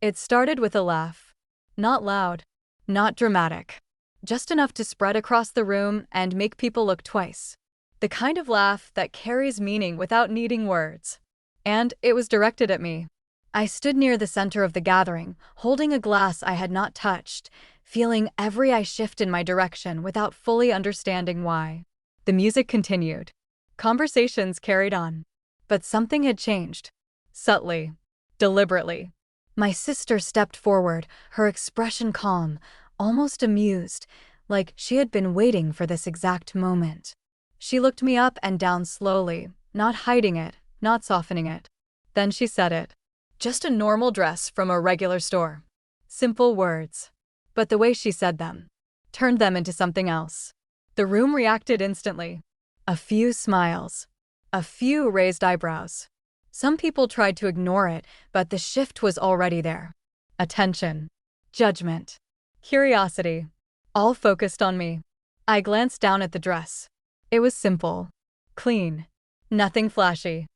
It started with a laugh. Not loud, not dramatic. Just enough to spread across the room and make people look twice. The kind of laugh that carries meaning without needing words. And it was directed at me. I stood near the center of the gathering, holding a glass I had not touched, feeling every eye shift in my direction without fully understanding why. The music continued. Conversations carried on. But something had changed. Subtly. Deliberately. My sister stepped forward, her expression calm, almost amused, like she had been waiting for this exact moment. She looked me up and down slowly, not hiding it, not softening it. Then she said it. Just a normal dress from a regular store. Simple words. But the way she said them turned them into something else. The room reacted instantly. A few smiles. A few raised eyebrows. Some people tried to ignore it, but the shift was already there. Attention. Judgment. Curiosity. All focused on me. I glanced down at the dress. It was simple. Clean. Nothing flashy.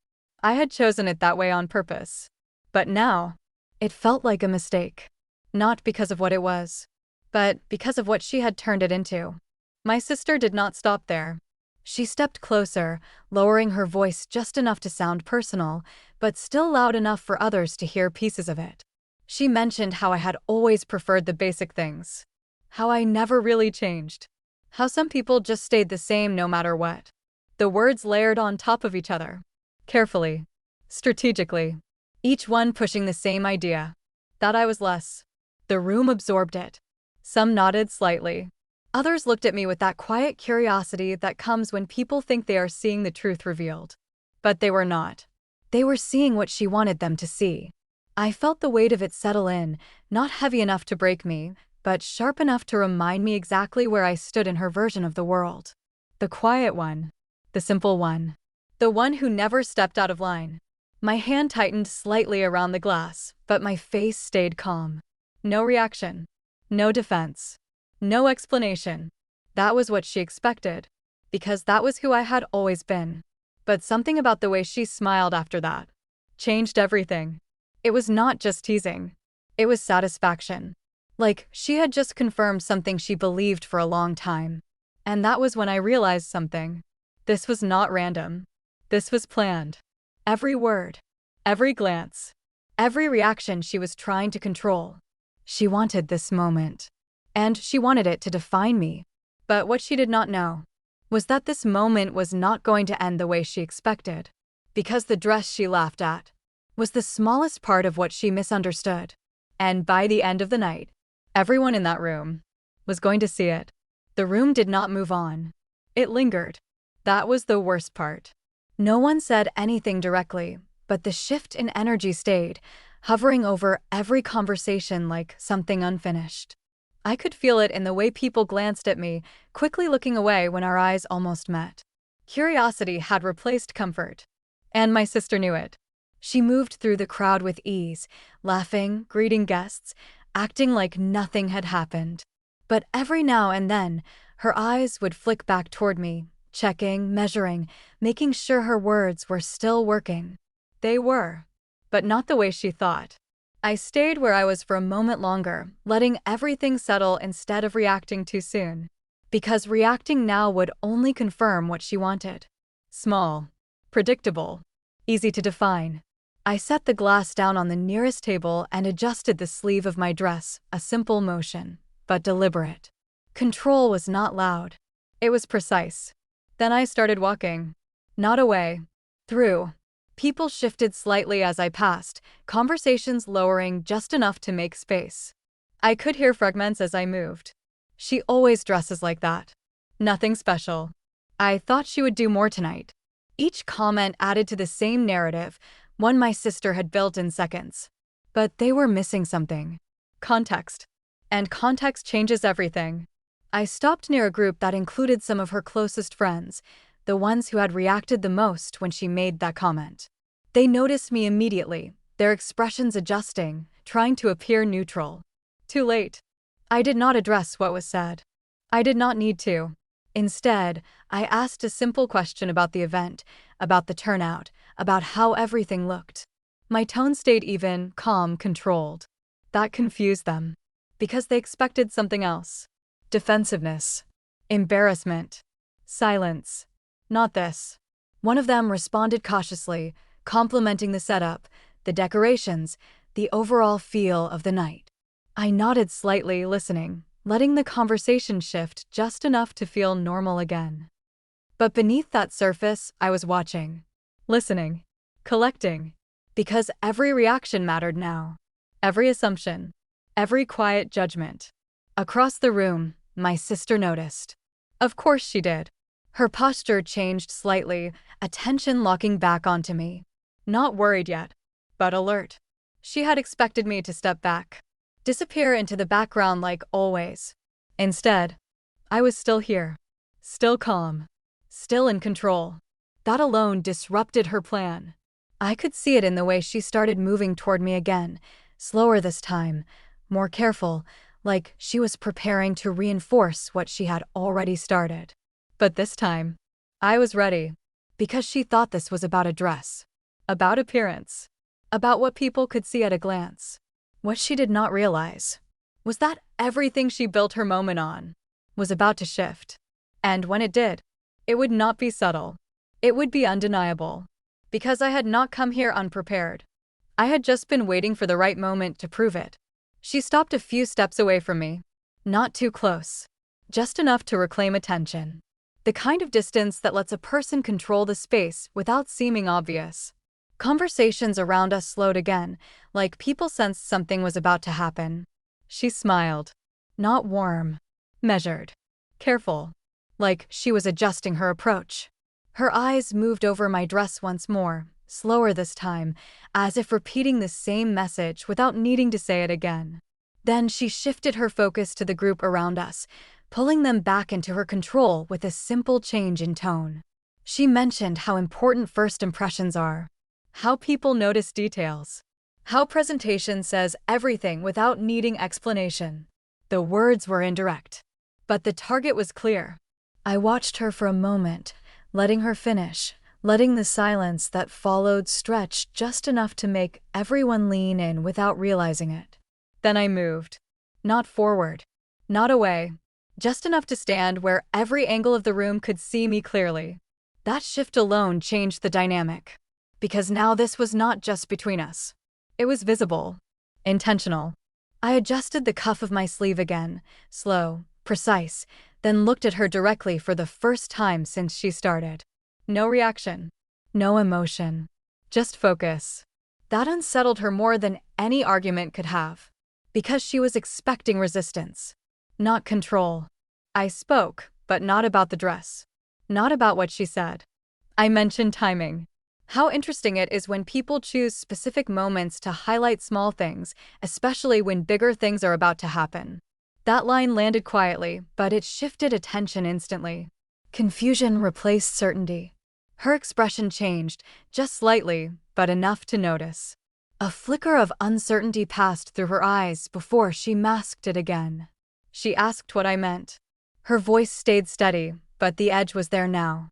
I had chosen it that way on purpose. But now, it felt like a mistake. Not because of what it was, but because of what she had turned it into. My sister did not stop there. She stepped closer, lowering her voice just enough to sound personal, but still loud enough for others to hear pieces of it. She mentioned how I had always preferred the basic things. How I never really changed. How some people just stayed the same no matter what. The words layered on top of each other. Carefully. Strategically. Each one pushing the same idea. That I was less. The room absorbed it. Some nodded slightly. Others looked at me with that quiet curiosity that comes when people think they are seeing the truth revealed. But they were not. They were seeing what she wanted them to see. I felt the weight of it settle in, not heavy enough to break me, but sharp enough to remind me exactly where I stood in her version of the world. The quiet one. The simple one. The one who never stepped out of line. My hand tightened slightly around the glass, but my face stayed calm. No reaction. No defense. No explanation. That was what she expected, because that was who I had always been. But something about the way she smiled after that changed everything. It was not just teasing. It was satisfaction. Like she had just confirmed something she believed for a long time. And that was when I realized something. This was not random. This was planned. Every word. Every glance. Every reaction she was trying to control. She wanted this moment. And she wanted it to define me. But what she did not know was that this moment was not going to end the way she expected. Because the dress she laughed at was the smallest part of what she misunderstood. And by the end of the night, everyone in that room was going to see it. The room did not move on. It lingered. That was the worst part. No one said anything directly, but the shift in energy stayed, hovering over every conversation like something unfinished. I could feel it in the way people glanced at me, quickly looking away when our eyes almost met. Curiosity had replaced comfort. And my sister knew it. She moved through the crowd with ease, laughing, greeting guests, acting like nothing had happened. But every now and then, her eyes would flick back toward me, checking, measuring, making sure her words were still working. They were, but not the way she thought. I stayed where I was for a moment longer, letting everything settle instead of reacting too soon. Because reacting now would only confirm what she wanted. Small. Predictable. Easy to define. I set the glass down on the nearest table and adjusted the sleeve of my dress, a simple motion, but deliberate. Control was not loud. It was precise. Then I started walking. Not away. Through. People shifted slightly as I passed, conversations lowering just enough to make space. I could hear fragments as I moved. She always dresses like that. Nothing special. I thought she would do more tonight. Each comment added to the same narrative, one my sister had built in seconds. But they were missing something. Context. And context changes everything. I stopped near a group that included some of her closest friends, the ones who had reacted the most when she made that comment. They noticed me immediately, their expressions adjusting, trying to appear neutral. Too late. I did not address what was said. I did not need to. Instead, I asked a simple question about the event, about the turnout, about how everything looked. My tone stayed even, calm, controlled. That confused them. Because they expected something else. Defensiveness. Embarrassment. Silence. Not this. One of them responded cautiously, complimenting the setup, the decorations, the overall feel of the night. I nodded slightly, listening, letting the conversation shift just enough to feel normal again. But beneath that surface, I was watching, listening, collecting, because every reaction mattered now. Every assumption, every quiet judgment. Across the room, my sister noticed. Of course she did. Her posture changed slightly, attention locking back onto me. Not worried yet, but alert. She had expected me to step back, disappear into the background like always. Instead, I was still here, still calm, still in control. That alone disrupted her plan. I could see it in the way she started moving toward me again, slower this time, more careful, like she was preparing to reinforce what she had already started. But this time, I was ready, because she thought this was about a dress, about appearance, about what people could see at a glance. What she did not realize was that everything she built her moment on was about to shift. And when it did, it would not be subtle. It would be undeniable. Because I had not come here unprepared. I had just been waiting for the right moment to prove it. She stopped a few steps away from me. Not too close. Just enough to reclaim attention. The kind of distance that lets a person control the space without seeming obvious. Conversations around us slowed again, like people sensed something was about to happen. She smiled. Not warm. Measured. Careful. Like she was adjusting her approach. Her eyes moved over my dress once more, slower this time, as if repeating the same message without needing to say it again. Then she shifted her focus to the group around us, pulling them back into her control with a simple change in tone. She mentioned how important first impressions are. How people notice details. How presentation says everything without needing explanation. The words were indirect, but the target was clear. I watched her for a moment, letting her finish, letting the silence that followed stretch just enough to make everyone lean in without realizing it. Then I moved. Not forward. Not away. Just enough to stand where every angle of the room could see me clearly. That shift alone changed the dynamic. Because now this was not just between us. It was visible. Intentional. I adjusted the cuff of my sleeve again, slow, precise, then looked at her directly for the first time since she started. No reaction. No emotion. Just focus. That unsettled her more than any argument could have. Because she was expecting resistance. Not control. I spoke, but not about the dress. Not about what she said. I mentioned timing. How interesting it is when people choose specific moments to highlight small things, especially when bigger things are about to happen. That line landed quietly, but it shifted attention instantly. Confusion replaced certainty. Her expression changed, just slightly, but enough to notice. A flicker of uncertainty passed through her eyes before she masked it again. She asked what I meant. Her voice stayed steady, but the edge was there now.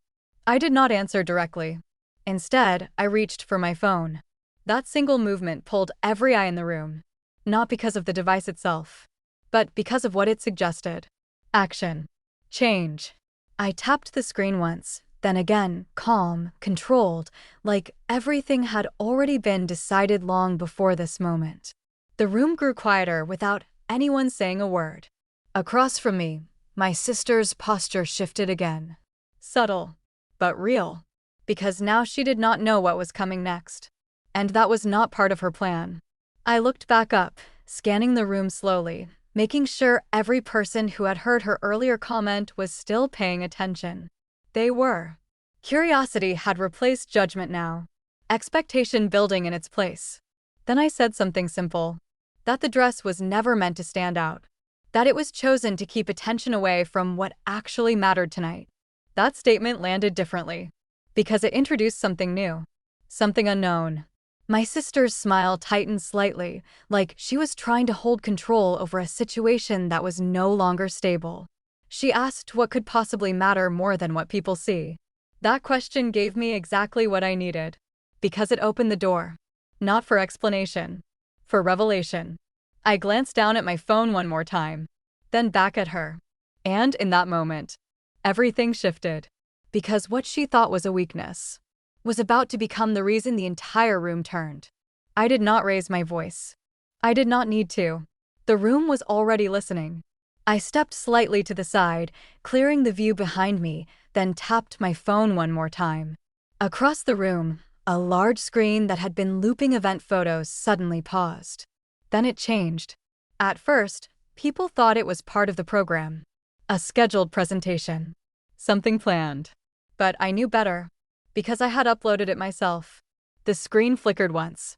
I did not answer directly. Instead, I reached for my phone. That single movement pulled every eye in the room. Not because of the device itself, but because of what it suggested. Action. Change. I tapped the screen once, then again, calm, controlled, like everything had already been decided long before this moment. The room grew quieter without anyone saying a word. Across from me, my sister's posture shifted again. Subtle, but real. Because now she did not know what was coming next. And that was not part of her plan. I looked back up, scanning the room slowly, making sure every person who had heard her earlier comment was still paying attention. They were. Curiosity had replaced judgment now. Expectation building in its place. Then I said something simple. That the dress was never meant to stand out. That it was chosen to keep attention away from what actually mattered tonight. That statement landed differently. Because it introduced something new. Something unknown. My sister's smile tightened slightly, like she was trying to hold control over a situation that was no longer stable. She asked what could possibly matter more than what people see. That question gave me exactly what I needed. Because it opened the door. Not for explanation. For revelation. I glanced down at my phone one more time, then back at her. And in that moment, everything shifted. Because what she thought was a weakness was about to become the reason the entire room turned. I did not raise my voice. I did not need to. The room was already listening. I stepped slightly to the side, clearing the view behind me, then tapped my phone one more time. Across the room, a large screen that had been looping event photos suddenly paused. Then it changed. At first, people thought it was part of the program. A scheduled presentation. Something planned. But I knew better, because I had uploaded it myself. The screen flickered once,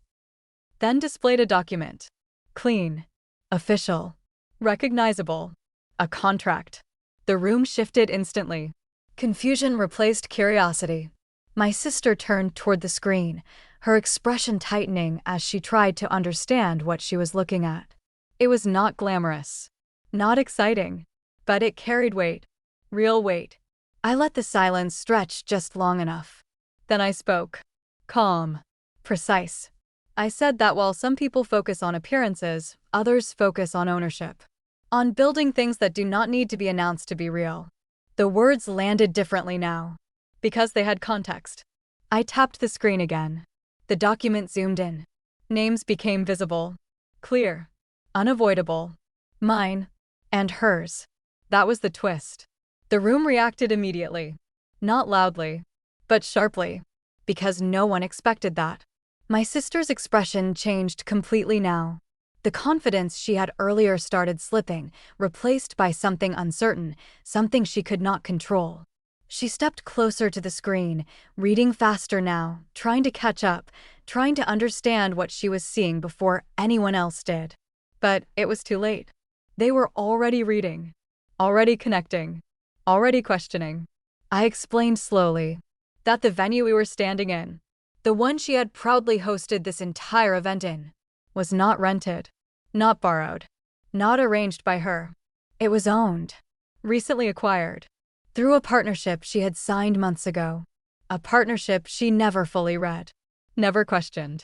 then displayed a document. Clean. Official. Recognizable. A contract. The room shifted instantly. Confusion replaced curiosity. My sister turned toward the screen, her expression tightening as she tried to understand what she was looking at. It was not glamorous. Not exciting. But it carried weight. Real weight. I let the silence stretch just long enough. Then I spoke. Calm. Precise. I said that while some people focus on appearances, others focus on ownership. On building things that do not need to be announced to be real. The words landed differently now, because they had context. I tapped the screen again. The document zoomed in. Names became visible. Clear. Unavoidable. Mine. And hers. That was the twist. The room reacted immediately. Not loudly, but sharply. Because no one expected that. My sister's expression changed completely now. The confidence she had earlier started slipping, replaced by something uncertain, something she could not control. She stepped closer to the screen, reading faster now, trying to catch up, trying to understand what she was seeing before anyone else did. But it was too late. They were already reading, already connecting, already questioning. I explained slowly that the venue we were standing in, the one she had proudly hosted this entire event in, was not rented, not borrowed, not arranged by her. It was owned, recently acquired, through a partnership she had signed months ago. A partnership she never fully read, never questioned,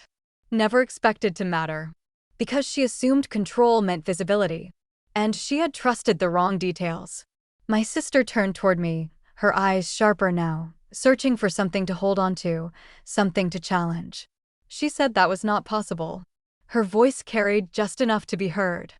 never expected to matter. Because she assumed control meant visibility, and she had trusted the wrong details. My sister turned toward me, her eyes sharper now, searching for something to hold on to, something to challenge. She said that was not possible. Her voice carried just enough to be heard,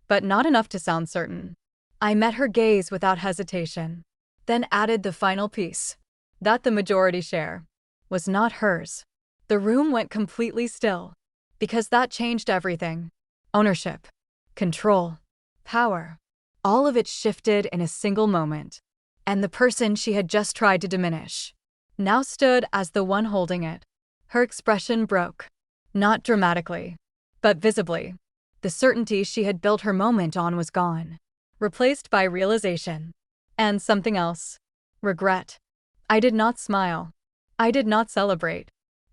but not enough to sound certain. I met her gaze without hesitation, then added the final piece, that the majority share was not hers. The room went completely still, because that changed everything. Ownership, control, power. All of it shifted in a single moment. And the person she had just tried to diminish now stood as the one holding it. Her expression broke, not dramatically, but visibly. The certainty she had built her moment on was gone, replaced by realization. And something else. Regret. I did not smile. I did not celebrate.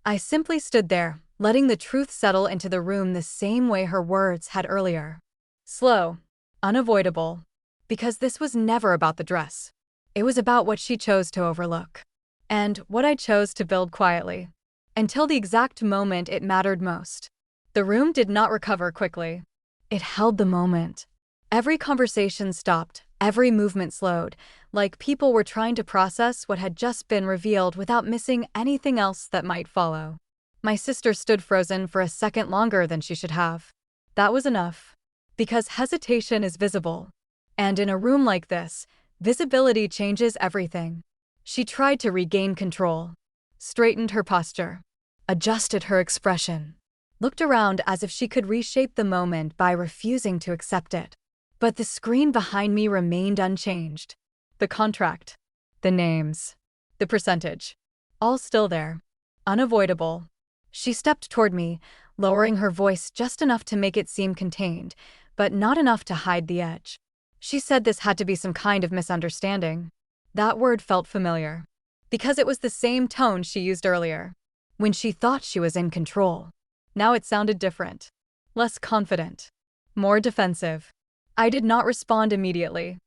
I simply stood there, letting the truth settle into the room the same way her words had earlier. Slow. Unavoidable. Because this was never about the dress. It was about what she chose to overlook. And what I chose to build quietly. Until the exact moment it mattered most. The room did not recover quickly. It held the moment. Every conversation stopped, every movement slowed, like people were trying to process what had just been revealed without missing anything else that might follow. My sister stood frozen for a second longer than she should have. That was enough. Because hesitation is visible. And in a room like this, visibility changes everything. She tried to regain control, straightened her posture, adjusted her expression, looked around as if she could reshape the moment by refusing to accept it. But the screen behind me remained unchanged. The contract, the names, the percentage, all still there, unavoidable. She stepped toward me, lowering her voice just enough to make it seem contained, but not enough to hide the edge. She said this had to be some kind of misunderstanding. That word felt familiar, because it was the same tone she used earlier, when she thought she was in control. Now it sounded different, less confident, more defensive. I did not respond immediately.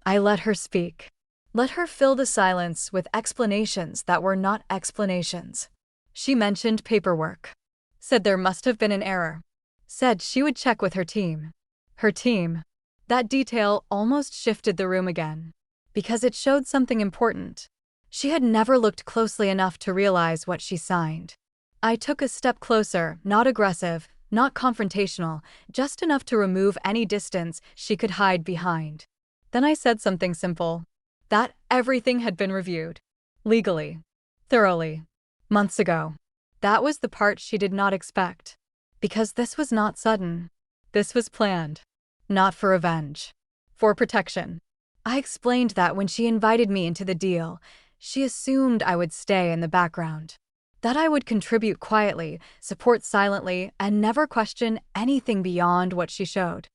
I let her speak. Let her fill the silence with explanations that were not explanations. She mentioned paperwork. Said there must have been an error. Said she would check with her team. Her team. That detail almost shifted the room again, because it showed something important. She had never looked closely enough to realize what she signed. I took a step closer, not aggressive, not confrontational, just enough to remove any distance she could hide behind. Then I said something simple. That everything had been reviewed. Legally. Thoroughly. Months ago. That was the part she did not expect. Because this was not sudden. This was planned. Not for revenge. For protection. I explained that when she invited me into the deal, she assumed I would stay in the background. That I would contribute quietly, support silently, and never question anything beyond what she showed.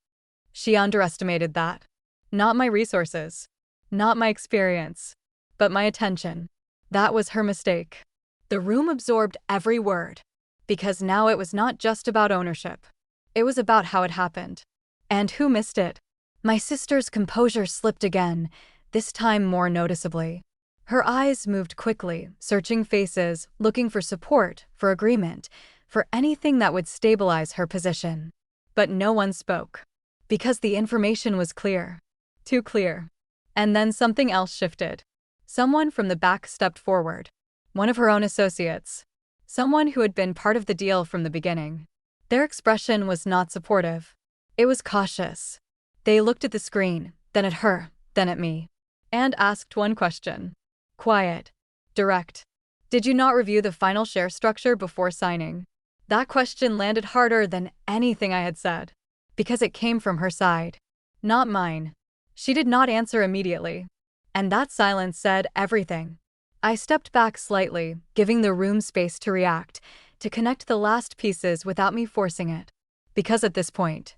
She underestimated that. Not my resources. Not my experience. But my attention. That was her mistake. The room absorbed every word. Because now it was not just about ownership. It was about how it happened. And who missed it? My sister's composure slipped again, this time more noticeably. Her eyes moved quickly, searching faces, looking for support, for agreement, for anything that would stabilize her position. But no one spoke. Because the information was clear. Too clear. And then something else shifted. Someone from the back stepped forward. One of her own associates. Someone who had been part of the deal from the beginning. Their expression was not supportive. It was cautious. They looked at the screen, then at her, then at me, and asked one question. Quiet. Direct. Did you not review the final share structure before signing? That question landed harder than anything I had said. Because it came from her side. Not mine. She did not answer immediately. And that silence said everything. I stepped back slightly, giving the room space to react, to connect the last pieces without me forcing it. Because at this point,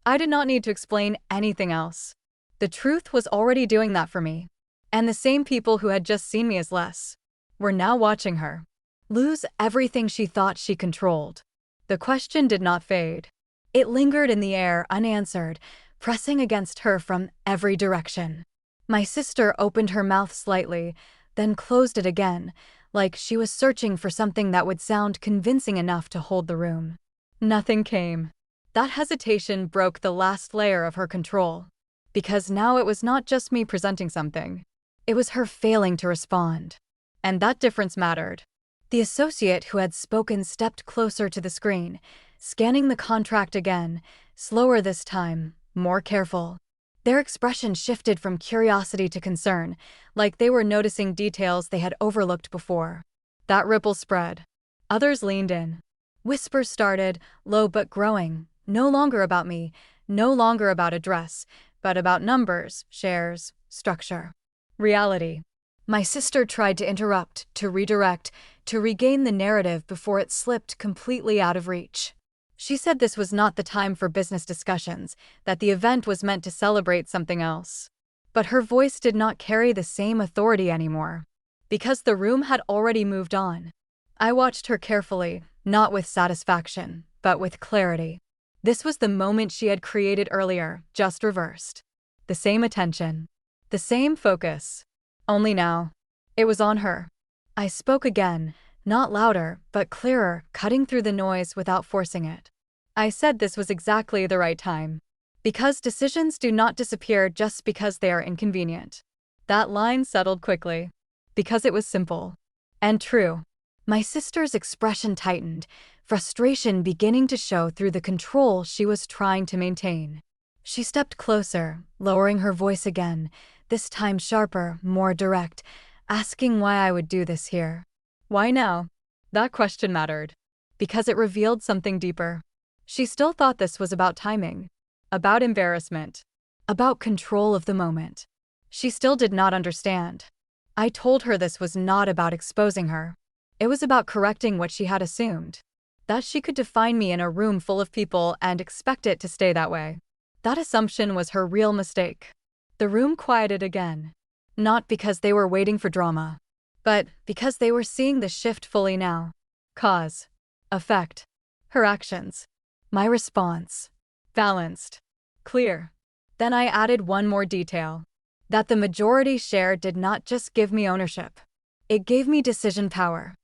I did not need to explain anything else. The truth was already doing that for me. And the same people who had just seen me as less were now watching her lose everything she thought she controlled. The question did not fade. It lingered in the air unanswered, pressing against her from every direction. My sister opened her mouth slightly, then closed it again, like she was searching for something that would sound convincing enough to hold the room. Nothing came. That hesitation broke the last layer of her control. Because now it was not just me presenting something. It was her failing to respond. And that difference mattered. The associate who had spoken stepped closer to the screen, scanning the contract again, slower this time, more careful. Their expression shifted from curiosity to concern, like they were noticing details they had overlooked before. That ripple spread. Others leaned in. Whispers started, low but growing, no longer about me, no longer about address, but about numbers, shares, structure. Reality. My sister tried to interrupt, to redirect, to regain the narrative before it slipped completely out of reach. She said this was not the time for business discussions, that the event was meant to celebrate something else. But her voice did not carry the same authority anymore. Because the room had already moved on. I watched her carefully, not with satisfaction, but with clarity. This was the moment she had created earlier, just reversed. The same attention. The same focus. Only now. It was on her. I spoke again, not louder, but clearer, cutting through the noise without forcing it. I said this was exactly the right time. Because decisions do not disappear just because they are inconvenient. That line settled quickly. Because it was simple. And true. My sister's expression tightened, frustration beginning to show through the control she was trying to maintain. She stepped closer, lowering her voice again, this time sharper, more direct, asking why I would do this here. Why now? That question mattered. Because it revealed something deeper. She still thought this was about timing. About embarrassment. About control of the moment. She still did not understand. I told her this was not about exposing her. It was about correcting what she had assumed. That she could define me in a room full of people and expect it to stay that way. That assumption was her real mistake. The room quieted again. Not because they were waiting for drama, but because they were seeing the shift fully now. Cause. Effect. Her actions. My response. Balanced. Clear. Then I added one more detail. That the majority share did not just give me ownership. It gave me decision power.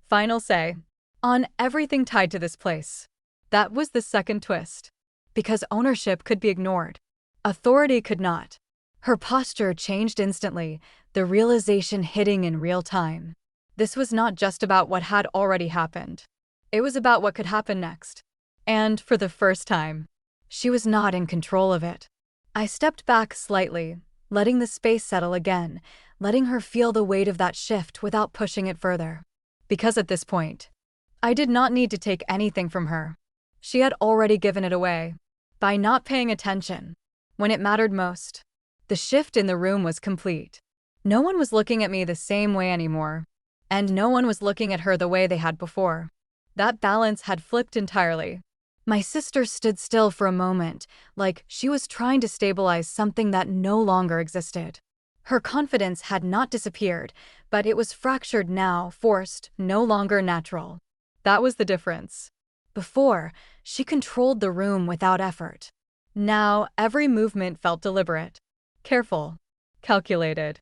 Final say. On everything tied to this place. That was the second twist. because ownership could be ignored. Authority could not. Her posture changed instantly, the realization hitting in real time. This was not just about what had already happened. It was about what could happen next. And, for the first time, she was not in control of it. I stepped back slightly, letting the space settle again, letting her feel the weight of that shift without pushing it further. Because at this point, I did not need to take anything from her. She had already given it away. By not paying attention, when it mattered most. The shift in the room was complete. No one was looking at me the same way anymore. And no one was looking at her the way they had before. That balance had flipped entirely. My sister stood still for a moment, like she was trying to stabilize something that no longer existed. Her confidence had not disappeared, but it was fractured now, forced, no longer natural. That was the difference. Before, she controlled the room without effort. Now, every movement felt deliberate, careful, calculated.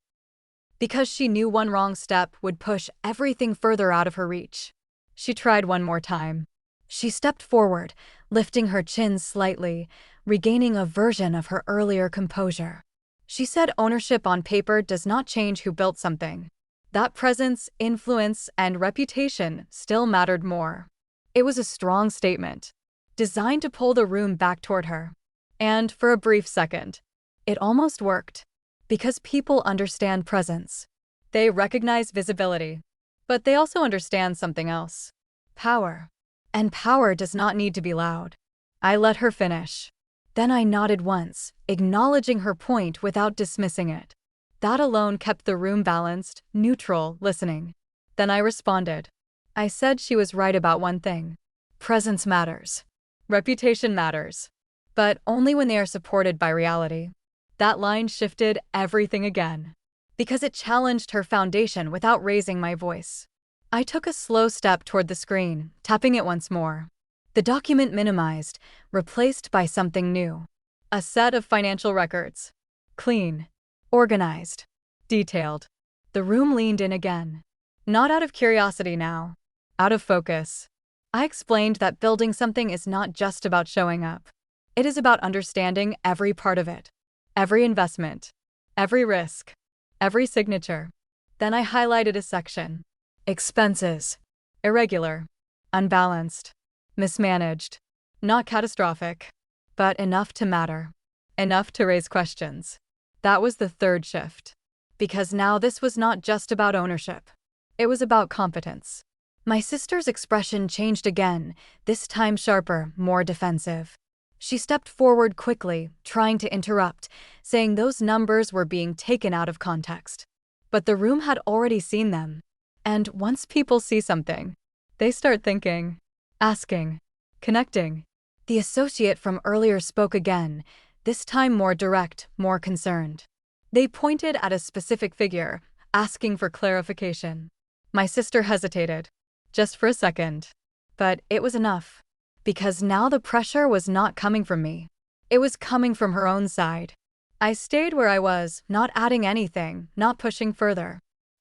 Because she knew one wrong step would push everything further out of her reach. She tried one more time. She stepped forward, lifting her chin slightly, regaining a version of her earlier composure. She said ownership on paper does not change who built something. That presence, influence, and reputation still mattered more. It was a strong statement, designed to pull the room back toward her. And for a brief second, it almost worked. Because people understand presence. They recognize visibility. But they also understand something else. Power. And power does not need to be loud. I let her finish. Then I nodded once, acknowledging her point without dismissing it. That alone kept the room balanced, neutral, listening. Then I responded. I said she was right about one thing. Presence matters. Reputation matters. But only when they are supported by reality. That line shifted everything again. Because it challenged her foundation without raising my voice. I took a slow step toward the screen, tapping it once more. The document minimized, replaced by something new. A set of financial records. Clean. Organized. Detailed. The room leaned in again. Not out of curiosity now. Out of focus. I explained that building something is not just about showing up. It is about understanding every part of it. Every investment. Every risk. Every signature. Then I highlighted a section. Expenses. Irregular. Unbalanced. Mismanaged. Not catastrophic. But enough to matter. Enough to raise questions. That was the third shift. Because now this was not just about ownership. It was about competence. My sister's expression changed again, this time sharper, more defensive. She stepped forward quickly, trying to interrupt, saying those numbers were being taken out of context. But the room had already seen them. And once people see something, they start thinking, asking, connecting. The associate from earlier spoke again, this time more direct, more concerned. They pointed at a specific figure, asking for clarification. My sister hesitated, just for a second. But it was enough. Because now the pressure was not coming from me. It was coming from her own side. I stayed where I was, not adding anything, not pushing further.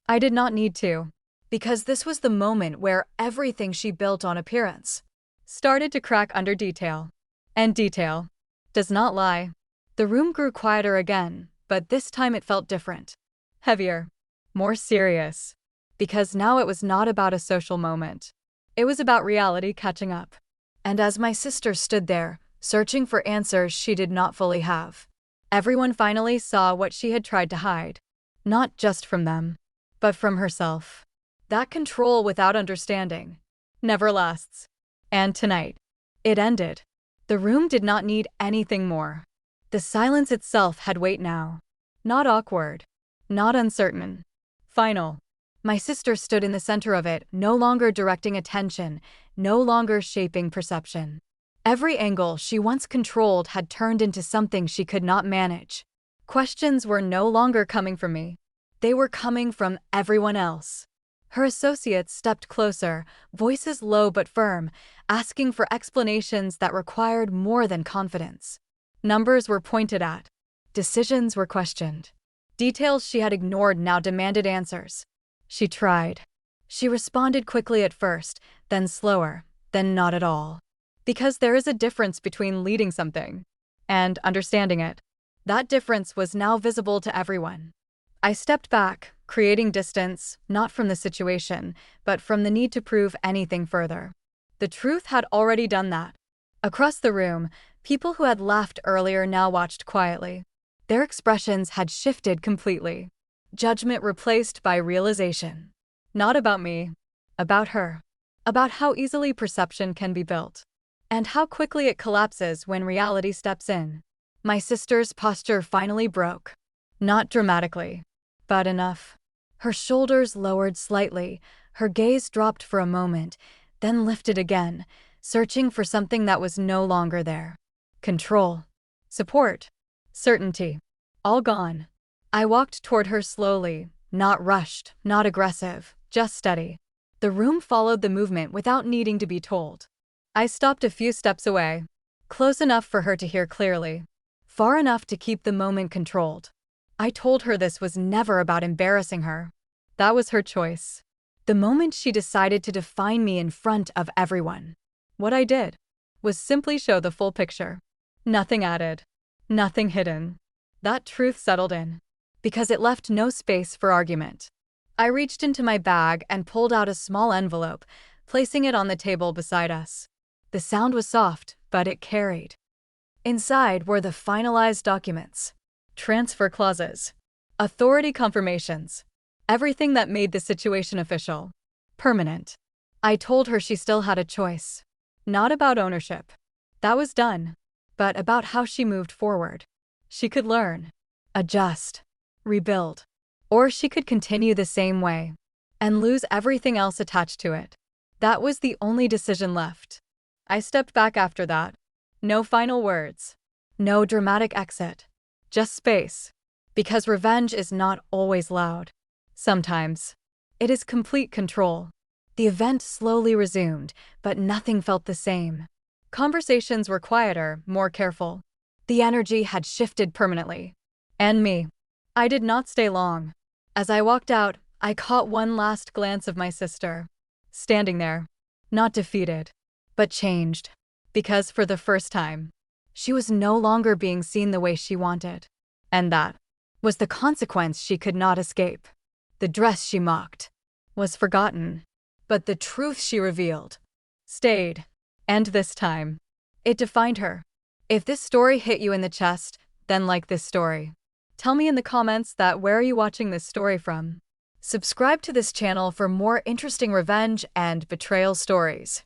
I did not need to. Because this was the moment where everything she built on appearance started to crack under detail. And detail does not lie. The room grew quieter again, but this time it felt different. Heavier. More serious. Because now it was not about a social moment. It was about reality catching up. And as my sister stood there, searching for answers she did not fully have, everyone finally saw what she had tried to hide. Not just from them, but from herself. That control without understanding never lasts. And tonight, it ended. The room did not need anything more. The silence itself had weight now. Not awkward. Not uncertain. Final. My sister stood in the center of it, no longer directing attention, no longer shaping perception. Every angle she once controlled had turned into something she could not manage. Questions were no longer coming from me. They were coming from everyone else. Her associates stepped closer, voices low but firm, asking for explanations that required more than confidence. Numbers were pointed at. Decisions were questioned. Details she had ignored now demanded answers. She tried. She responded quickly at first, then slower, then not at all. Because there is a difference between leading something and understanding it. That difference was now visible to everyone. I stepped back, creating distance, not from the situation, but from the need to prove anything further. The truth had already done that. Across the room, people who had laughed earlier now watched quietly. Their expressions had shifted completely. Judgment replaced by realization. Not about me, about her. About how easily perception can be built. And how quickly it collapses when reality steps in. My sister's posture finally broke. Not dramatically, but enough. Her shoulders lowered slightly, her gaze dropped for a moment, then lifted again, searching for something that was no longer there. Control. Support. Certainty. All gone. I walked toward her slowly, not rushed, not aggressive, just steady. The room followed the movement without needing to be told. I stopped a few steps away, close enough for her to hear clearly, far enough to keep the moment controlled. I told her this was never about embarrassing her. That was her choice. The moment she decided to define me in front of everyone. What I did was simply show the full picture. Nothing added, nothing hidden. That truth settled in, because it left no space for argument. I reached into my bag and pulled out a small envelope, placing it on the table beside us. The sound was soft, but it carried. Inside were the finalized documents, transfer clauses, authority confirmations, everything that made the situation official, permanent. I told her she still had a choice. Not about ownership. That was done. But about how she moved forward. She could learn, adjust, rebuild. Or she could continue the same way and lose everything else attached to it. That was the only decision left. I stepped back after that. No final words. No dramatic exit. Just space. Because revenge is not always loud. Sometimes. It is complete control. The event slowly resumed, but nothing felt the same. Conversations were quieter, more careful. The energy had shifted permanently. And me. I did not stay long. As I walked out, I caught one last glance of my sister. Standing there. Not defeated, but changed. Because for the first time, she was no longer being seen the way she wanted. And that was the consequence she could not escape. The dress she mocked was forgotten, but the truth she revealed stayed. And this time, it defined her. If this story hit you in the chest, then like this story. Tell me in the comments that where are you watching this story from? Subscribe to this channel for more interesting revenge and betrayal stories.